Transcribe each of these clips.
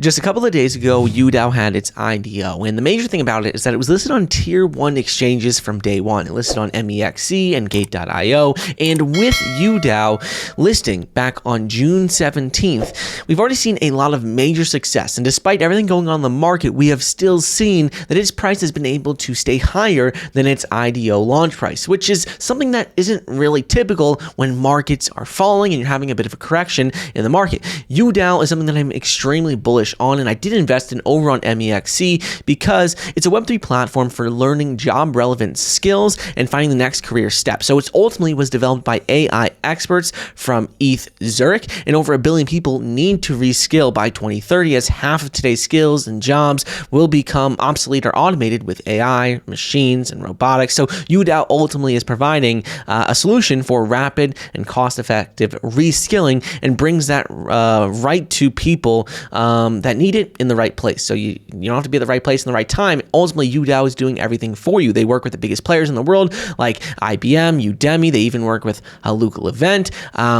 Just a couple of days ago, Udao had its IDO, and the major thing about it is that it was listed on Tier 1 exchanges from day one. It listed on MEXC and Gate.io, and with Udao listing back on June 17th, we've already seen a lot of major success, and despite everything going on in the market, we have still seen that its price has been able to stay higher than its IDO launch price, which is something that isn't really typical when markets are falling and you're having a bit of a correction in the market. Udao is something that I'm extremely bullish on, and I did invest in over on MEXC because it's a Web3 platform for learning job relevant skills and finding the next career step. So it ultimately was developed by AI experts from ETH Zurich, and over 1 billion people need to reskill by 2030, as half of today's skills and jobs will become obsolete or automated with AI, machines, and robotics. So Udao ultimately is providing a solution for rapid and cost-effective reskilling and brings that right to people that need it in the right place. So you don't have to be at the right place in the right time. Ultimately, Udao is doing everything for you. They work with the biggest players in the world like IBM, Udemy. They even work with a local event,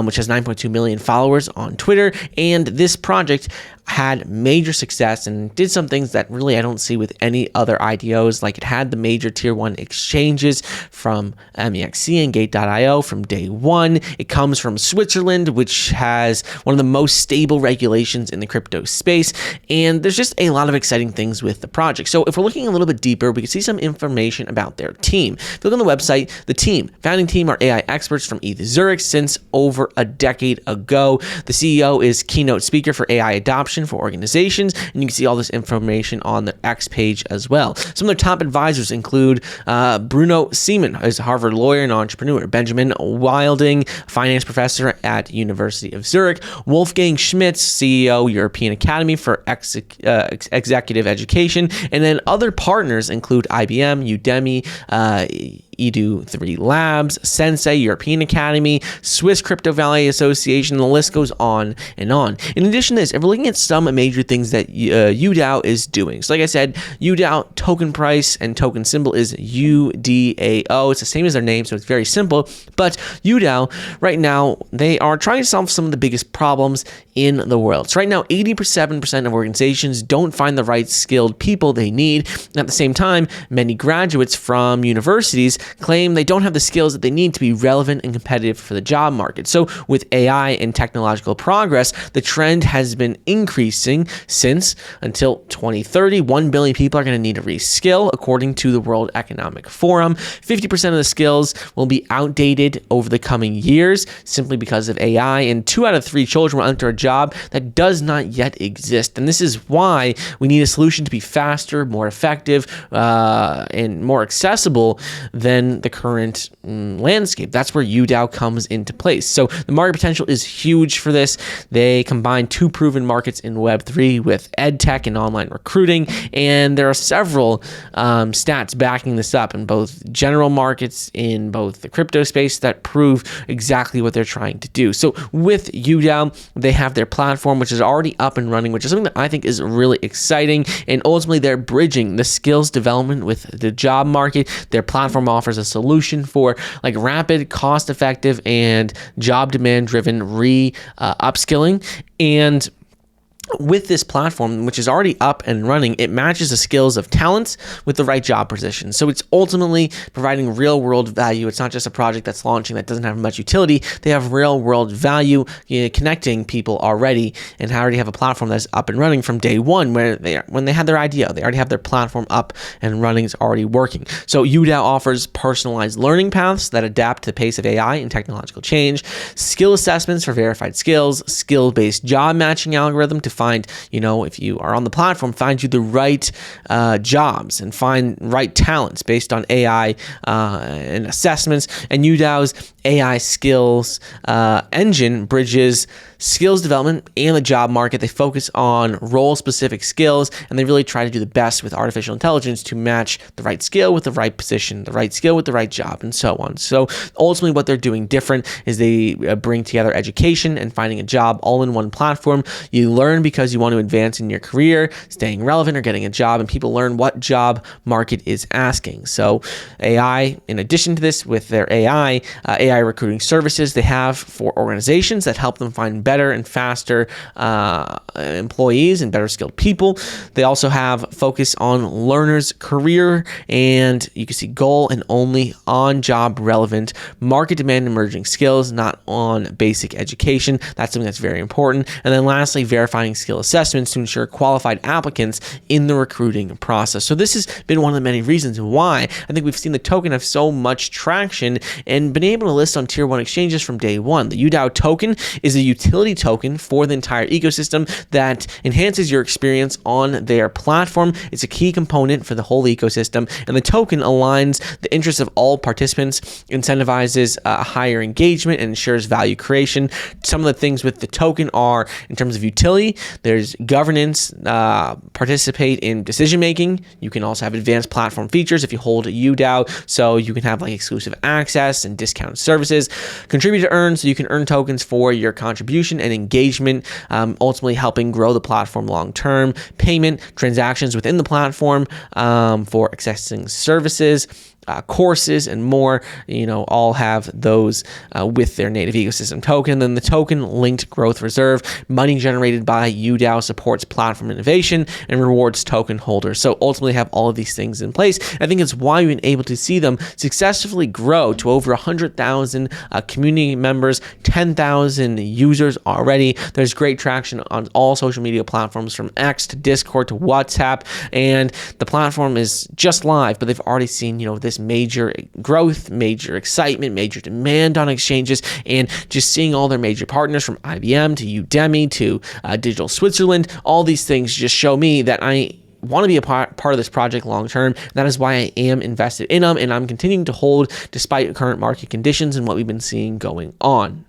which has 9.2 million followers on Twitter. And this project had major success and did some things that really I don't see with any other IDOs. Like, it had the major tier 1 exchanges from MEXC and Gate.io from day one. It comes from Switzerland, which has one of the most stable regulations in the crypto space. And there's just a lot of exciting things with the project. So if we're looking a little bit deeper, we can see some information about their team. If you look on the website, the founding team are AI experts from ETH Zurich since over a decade ago. The CEO is keynote speaker for AI adoption for organizations, and you can see all this information on the X page as well. Some of their top advisors include Bruno Seaman, who's a Harvard lawyer and entrepreneur, Benjamin Wilding, finance professor at University of Zurich, Wolfgang Schmitz, CEO, European Academy for Executive Education, and then other partners include IBM, Udemy, Edu3 Labs, Sensei, European Academy, Swiss Crypto Valley Association, and the list goes on and on. In addition to this, if we're looking at some major things that Udao is doing. So like I said, Udao token price and token symbol is UDAO. It's the same as their name, so it's very simple. But Udao, right now, they are trying to solve some of the biggest problems in the world. So right now, 87% of organizations don't find the right skilled people they need. And at the same time, many graduates from universities claim they don't have the skills that they need to be relevant and competitive for the job market. So with AI and technological progress, the trend has been increasing since until 2030, 1 billion people are going to need to reskill, according to the World Economic Forum. 50% of the skills will be outdated over the coming years simply because of AI, and 2 out of 3 children will enter a job that does not yet exist. And this is why we need a solution to be faster, more effective, and more accessible than the current landscape. That's where Udao comes into place. So the market potential is huge for this. They combine 2 proven markets in Web3 with EdTech and online recruiting, and there are several stats backing this up in both general markets, in both the crypto space, that prove exactly what they're trying to do. So with Udao, they have their platform, which is already up and running, which is something that I think is really exciting, and ultimately they're bridging the skills development with the job market. Their platform offers a solution for like rapid, cost-effective, and job demand-driven upskilling. And with this platform, which is already up and running, it matches the skills of talents with the right job position. So it's ultimately providing real world value. It's not just a project that's launching that doesn't have much utility. They have real world value, connecting people already, and already have a platform that's up and running from day one. When they had their idea, they already have their platform up and running. It's already working. So Udao offers personalized learning paths that adapt to the pace of AI and technological change, skill assessments for verified skills, skill-based job matching algorithm to find, if you are on the platform, find you the right jobs and find right talents based on AI and assessments. And Udao's AI skills engine bridges skills development and the job market. They focus on role-specific skills, and they really try to do the best with artificial intelligence to match the right skill with the right position, the right skill with the right job, and so on. So ultimately what they're doing different is they bring together education and finding a job all in one platform. You learn because you want to advance in your career, staying relevant, or getting a job, and people learn what job market is asking. So AI, in addition to this, with their AI AI recruiting services they have for organizations that help them find better and faster employees and better skilled people. They also have focus on learners' career, and you can see goal and only on-job relevant market demand emerging skills, not on basic education. That's something that's very important. And then lastly, verifying skill assessments to ensure qualified applicants in the recruiting process. So this has been one of the many reasons why I think we've seen the token have so much traction and been able to list on tier 1 exchanges from day one. The Udao token is a utility token for the entire ecosystem that enhances your experience on their platform. It's a key component for the whole ecosystem, and the token aligns the interests of all participants, incentivizes higher engagement, and ensures value creation. Some of the things with the token are, in terms of utility, there's governance, participate in decision making. You can also have advanced platform features if you hold a Udao, so you can have like exclusive access and discounted services. Contribute to earn, so you can earn tokens for your contribution and engagement, ultimately helping grow the platform long term. Payment, transactions within the platform for accessing services, courses, and more, all have those with their native ecosystem token. Then the token linked growth reserve, money generated by Udao supports platform innovation and rewards token holders. So ultimately have all of these things in place. I think it's why we've been able to see them successfully grow to over 100,000 community members, 10,000 users already. There's great traction on all social media platforms from X to Discord to WhatsApp, and the platform is just live, but they've already seen, this major growth, major excitement, major demand on exchanges, and just seeing all their major partners from IBM to Udemy to Digital Switzerland. All these things just show me that I want to be a part of this project long term. That is why I am invested in them, and I'm continuing to hold despite current market conditions and what we've been seeing going on.